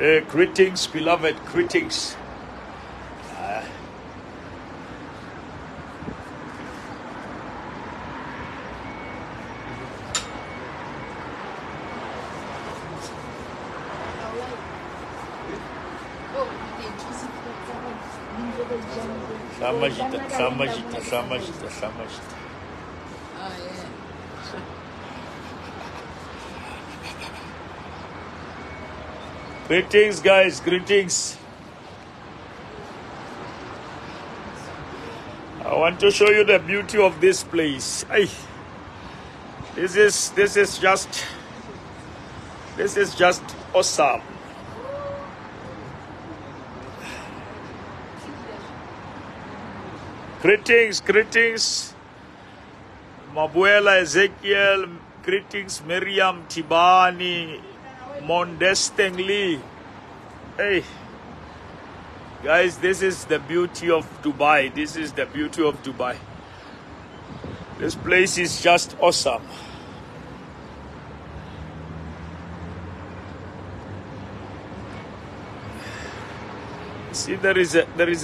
Greetings, beloved, greetings. Samajita. Greetings, guys, greetings. I want to show you the beauty of this place. This is just awesome. Greetings. Mabuela Ezekiel, greetings Miriam Tibani, Mondesteng Lee. Hey, guys, this is the beauty of Dubai. This is the beauty of Dubai. This place is just awesome. See, there is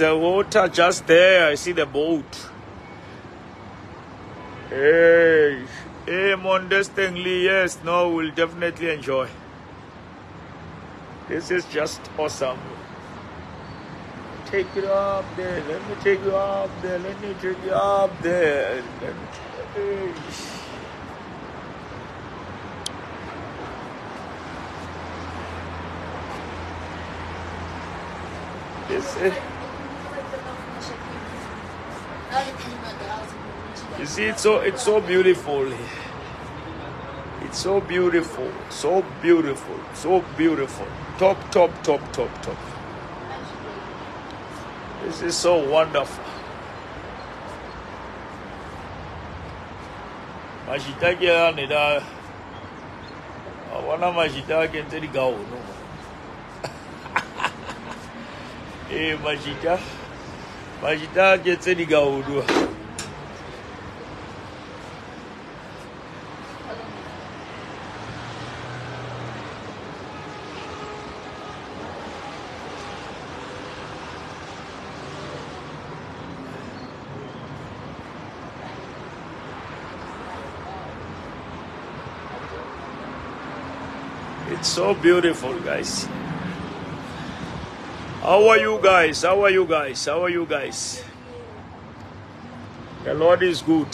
a water just there. I see the boat. Hey, Mondesteng Lee. Yes, no, we'll definitely enjoy. This is just awesome. Take it up there. Let me take you up there. Let me take you up there. You see, it's so beautiful. It's so beautiful, so beautiful, so beautiful. Top. This is so wonderful. Majita kya nida. Awana majita kente di gao no. Majita kente di gao do. It's so beautiful, guys. How are you guys? The Lord is good.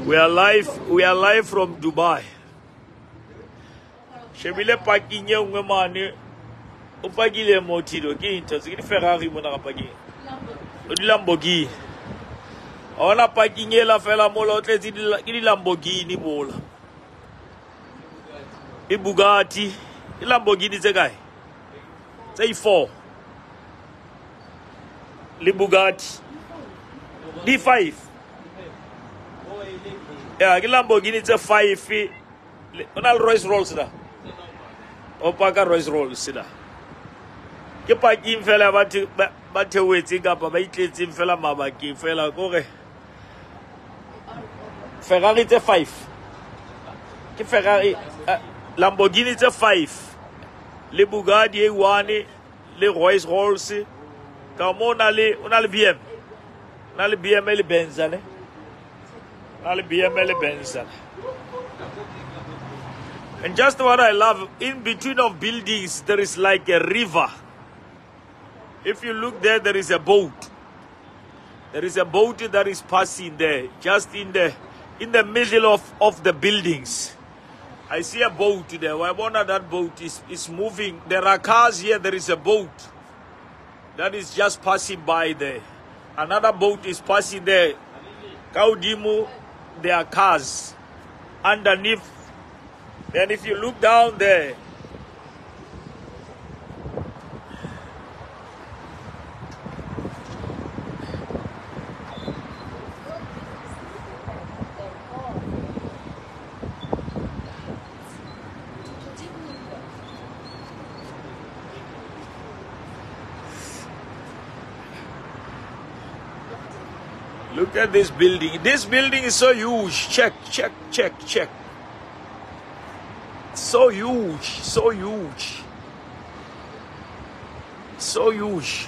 We are live from Dubai. Shebile parking ye ngwemane. Upagile motido ki intazikini Ferrari mona kapagi. Odi Lamborghini. Ona parking ye la fela mola otlezi ki Lamborghini mola. I Bugatti, I Lamborghini ze guy. Say 4. The Bugatti. D5. Yeah, the Lamborghini is a 5. Onal Rolls Royce da. Opaka Rolls Royce da. Ke pa kim fela ba thewetse ka ba itletseng fela mabaki fela gore. Ferrari is a 5. Ke Ferrari Lamborghini is a 5. Le Bugatti A1, le Rolls Royce. Come on, on a le BM. On a le BM et le Benz. On a le BM et le Benz. And just what I love, in between of buildings, there is like a river. If you look there, there is a boat. There is a boat that is passing there, just in the middle of the buildings. I see a boat there. I wonder that boat is moving. There are cars here. There is a boat that is just passing by there. Another boat is passing there. Kaudimu, there are cars underneath. And if you look down there, look at this building. This building is so huge. Check. So huge, so huge. So huge.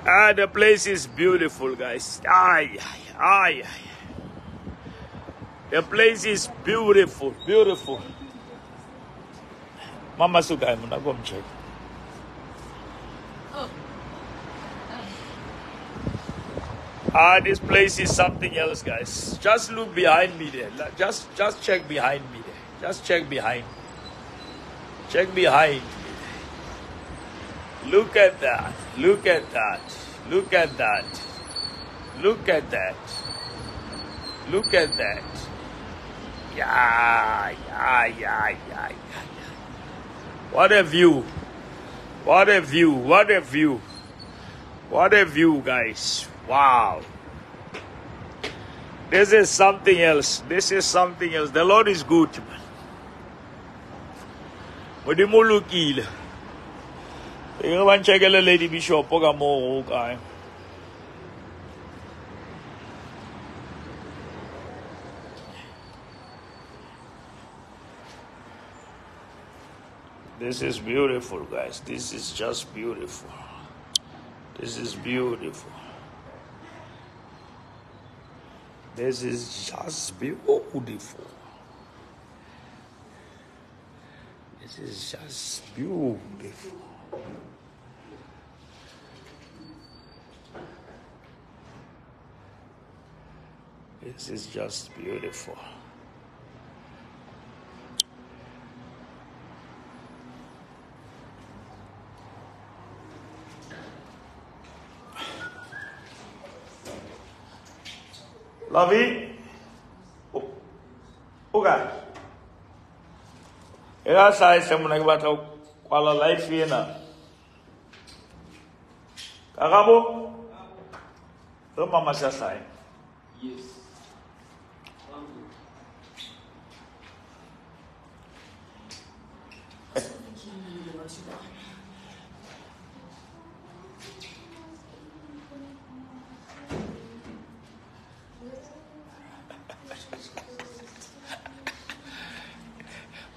Ah, the place is beautiful, guys. Ay, ay, ay. The place is beautiful, beautiful. Mama Sukai, I'm not going to check. Ah, this place is something else, guys. Just look behind me there. Just check behind me there. Just check behind. Check behind. Look at that. Look at that. Look at that. Look at that. Look at that. Yeah. What a view. What a view. What a view. What a view, guys. Wow. This is something else. This is something else. The Lord is good, man. Modimo lukile. Eka ba nchekele Lady Bishop ka mo ka. This is beautiful, guys. This is just beautiful. This is beautiful. This is just beautiful. This is just beautiful. This is just beautiful. Lovey? Okay. Ela sai semana que bateu qual life na. Acabou? Toma mais sai. Yes.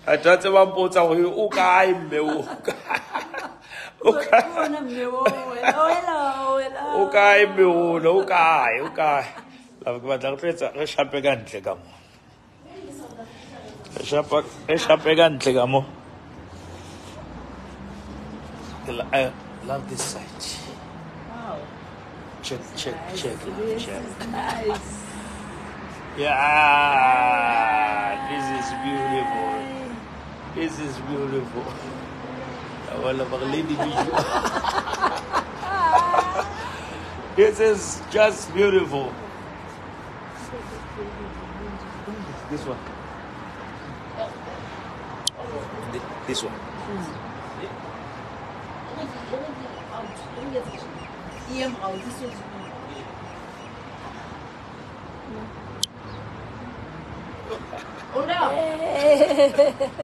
I tried to put out you, okay, me, okay, okay. La guarda, lascia pegante, camo. Lascia pegante, camo. I love this side. Wow. Check. This is nice. Yeah, this is beautiful. This is beautiful. This is just beautiful. This one. This one.